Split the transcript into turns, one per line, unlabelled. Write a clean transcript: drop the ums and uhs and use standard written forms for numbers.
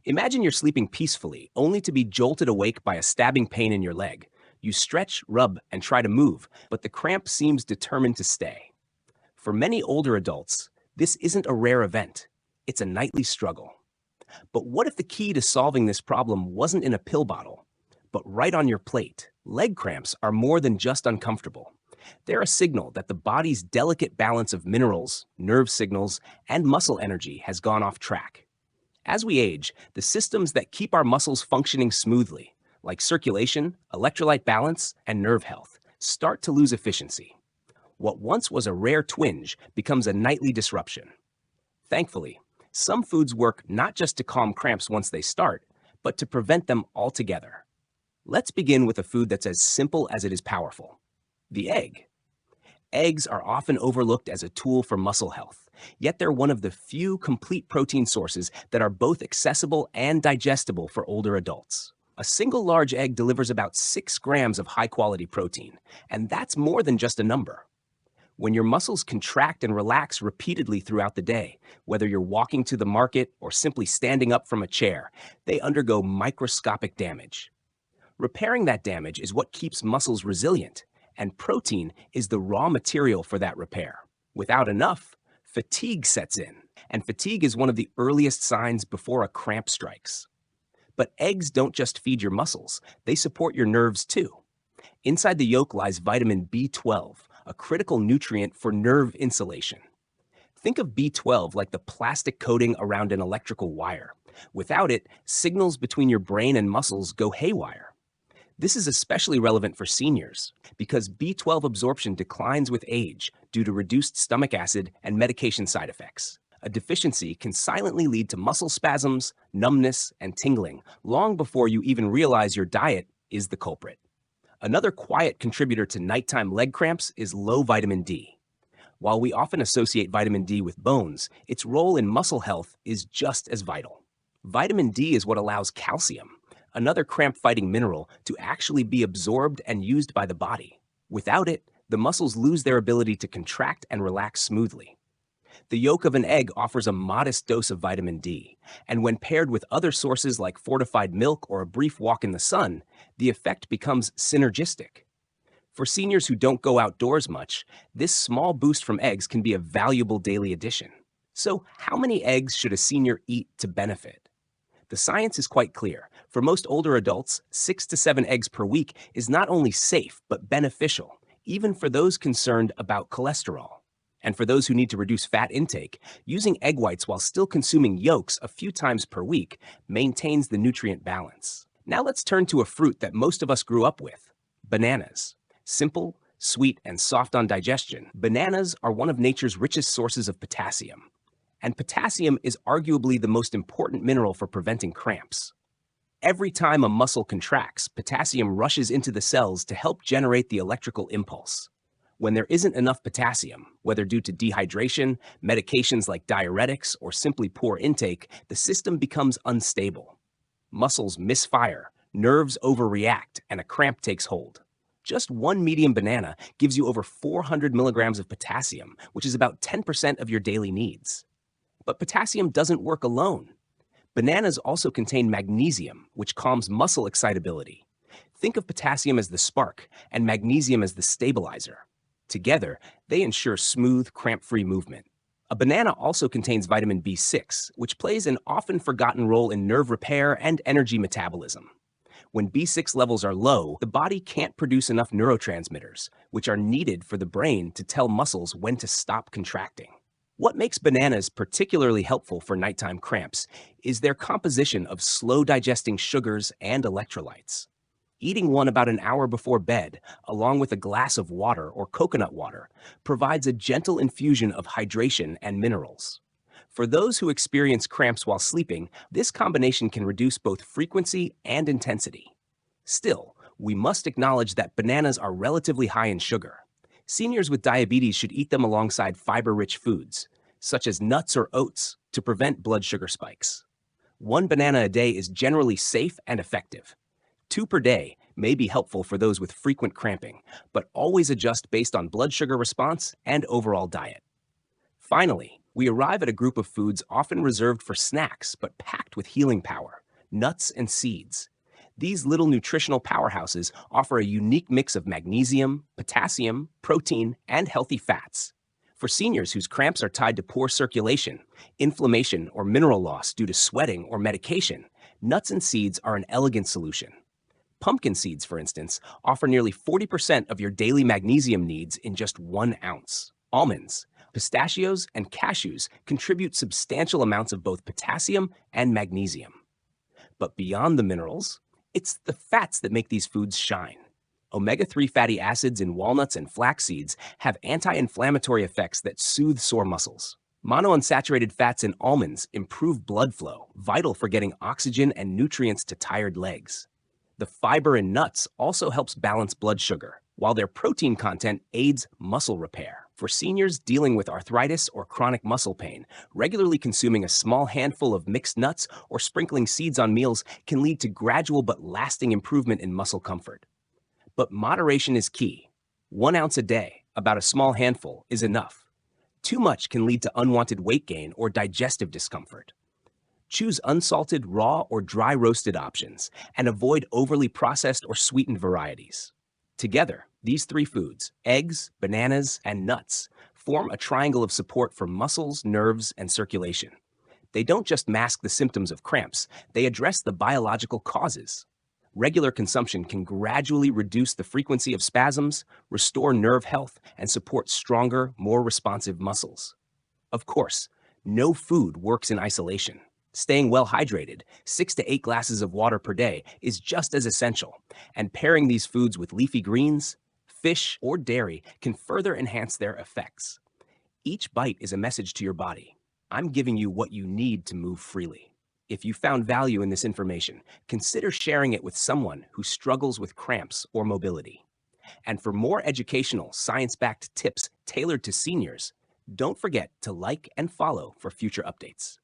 Imagine you're sleeping peacefully, only to be jolted awake by a stabbing pain in your leg. You stretch, rub, and try to move, but the cramp seems determined to stay. For many older adults, this isn't a rare event. It's a nightly struggle. But what if the key to solving this problem wasn't in a pill bottle, but right on your plate? Leg cramps are more than just uncomfortable. They're a signal that the body's delicate balance of minerals, nerve signals, and muscle energy has gone off track. As we age, the systems that keep our muscles functioning smoothly, like circulation, electrolyte balance, and nerve health, start to lose efficiency. What once was a rare twinge becomes a nightly disruption. Thankfully, some foods work not just to calm cramps once they start, but to prevent them altogether. Let's begin with a food that's as simple as it is powerful: the egg. Eggs are often overlooked as a tool for muscle health, yet they're one of the few complete protein sources that are both accessible and digestible for older adults. A single large egg delivers about 6 grams of high-quality protein, and that's more than just a number. When your muscles contract and relax repeatedly throughout the day, whether you're walking to the market or simply standing up from a chair, they undergo microscopic damage. Repairing that damage is what keeps muscles resilient, and protein is the raw material for that repair. Without enough, fatigue sets in, and fatigue is one of the earliest signs before a cramp strikes. But eggs don't just feed your muscles, they support your nerves too. Inside the yolk lies vitamin B12, a critical nutrient for nerve insulation. Think of B12 like the plastic coating around an electrical wire. Without it, signals between your brain and muscles go haywire. This is especially relevant for seniors because B12 absorption declines with age due to reduced stomach acid and medication side effects. A deficiency can silently lead to muscle spasms, numbness, and tingling long before you even realize your diet is the culprit. Another quiet contributor to nighttime leg cramps is low vitamin D. While we often associate vitamin D with bones, its role in muscle health is just as vital. Vitamin D is what allows calcium, another cramp-fighting mineral, to actually be absorbed and used by the body. Without it, the muscles lose their ability to contract and relax smoothly. The yolk of an egg offers a modest dose of vitamin D, and when paired with other sources like fortified milk or a brief walk in the sun, the effect becomes synergistic. For seniors who don't go outdoors much, this small boost from eggs can be a valuable daily addition. So, how many eggs should a senior eat to benefit? The science is quite clear. For most older adults, 6 to 7 eggs per week is not only safe, but beneficial, even for those concerned about cholesterol. And for those who need to reduce fat intake, using egg whites while still consuming yolks a few times per week maintains the nutrient balance. Now let's turn to a fruit that most of us grew up with: bananas. Simple, sweet, and soft on digestion, bananas are one of nature's richest sources of potassium. And potassium is arguably the most important mineral for preventing cramps. Every time a muscle contracts, potassium rushes into the cells to help generate the electrical impulse. When there isn't enough potassium, whether due to dehydration, medications like diuretics, or simply poor intake, the system becomes unstable. Muscles misfire, nerves overreact, and a cramp takes hold. Just one medium banana gives you over 400 milligrams of potassium, which is about 10% of your daily needs. But potassium doesn't work alone. Bananas also contain magnesium, which calms muscle excitability. Think of potassium as the spark and magnesium as the stabilizer. Together, they ensure smooth, cramp-free movement. A banana also contains vitamin B6, which plays an often forgotten role in nerve repair and energy metabolism. When B6 levels are low, the body can't produce enough neurotransmitters, which are needed for the brain to tell muscles when to stop contracting. What makes bananas particularly helpful for nighttime cramps is their composition of slow-digesting sugars and electrolytes. Eating one about an hour before bed, along with a glass of water or coconut water, provides a gentle infusion of hydration and minerals. For those who experience cramps while sleeping, this combination can reduce both frequency and intensity. Still, we must acknowledge that bananas are relatively high in sugar. Seniors with diabetes should eat them alongside fiber-rich foods, such as nuts or oats, to prevent blood sugar spikes. One banana a day is generally safe and effective. 2 per day may be helpful for those with frequent cramping, but always adjust based on blood sugar response and overall diet. Finally, we arrive at a group of foods often reserved for snacks but packed with healing power: nuts, and seeds. These little nutritional powerhouses offer a unique mix of magnesium, potassium, protein, and healthy fats. For seniors whose cramps are tied to poor circulation, inflammation, or mineral loss due to sweating or medication, nuts and seeds are an elegant solution. Pumpkin seeds, for instance, offer nearly 40% of your daily magnesium needs in just 1 ounce. Almonds, pistachios, and cashews contribute substantial amounts of both potassium and magnesium. But beyond the minerals, it's the fats that make these foods shine. Omega-3 fatty acids in walnuts and flax seeds have anti-inflammatory effects that soothe sore muscles. Monounsaturated fats in almonds improve blood flow, vital for getting oxygen and nutrients to tired legs. The fiber in nuts also helps balance blood sugar, while their protein content aids muscle repair. For seniors dealing with arthritis or chronic muscle pain, regularly consuming a small handful of mixed nuts or sprinkling seeds on meals can lead to gradual but lasting improvement in muscle comfort. But moderation is key. 1 ounce a day, about a small handful, is enough. Too much can lead to unwanted weight gain or digestive discomfort. Choose unsalted, raw, or dry roasted options, and avoid overly processed or sweetened varieties. Together, these three foods, eggs, bananas, and nuts, form a triangle of support for muscles, nerves, and circulation. They don't just mask the symptoms of cramps, they address the biological causes. Regular consumption can gradually reduce the frequency of spasms, restore nerve health, and support stronger, more responsive muscles. Of course, no food works in isolation. Staying well hydrated, 6 to 8 glasses of water per day, is just as essential, and pairing these foods with leafy greens, fish, or dairy can further enhance their effects. Each bite is a message to your body. I'm giving you what you need to move freely. If you found value in this information, consider sharing it with someone who struggles with cramps or mobility. And for more educational, science-backed tips tailored to seniors, don't forget to like and follow for future updates.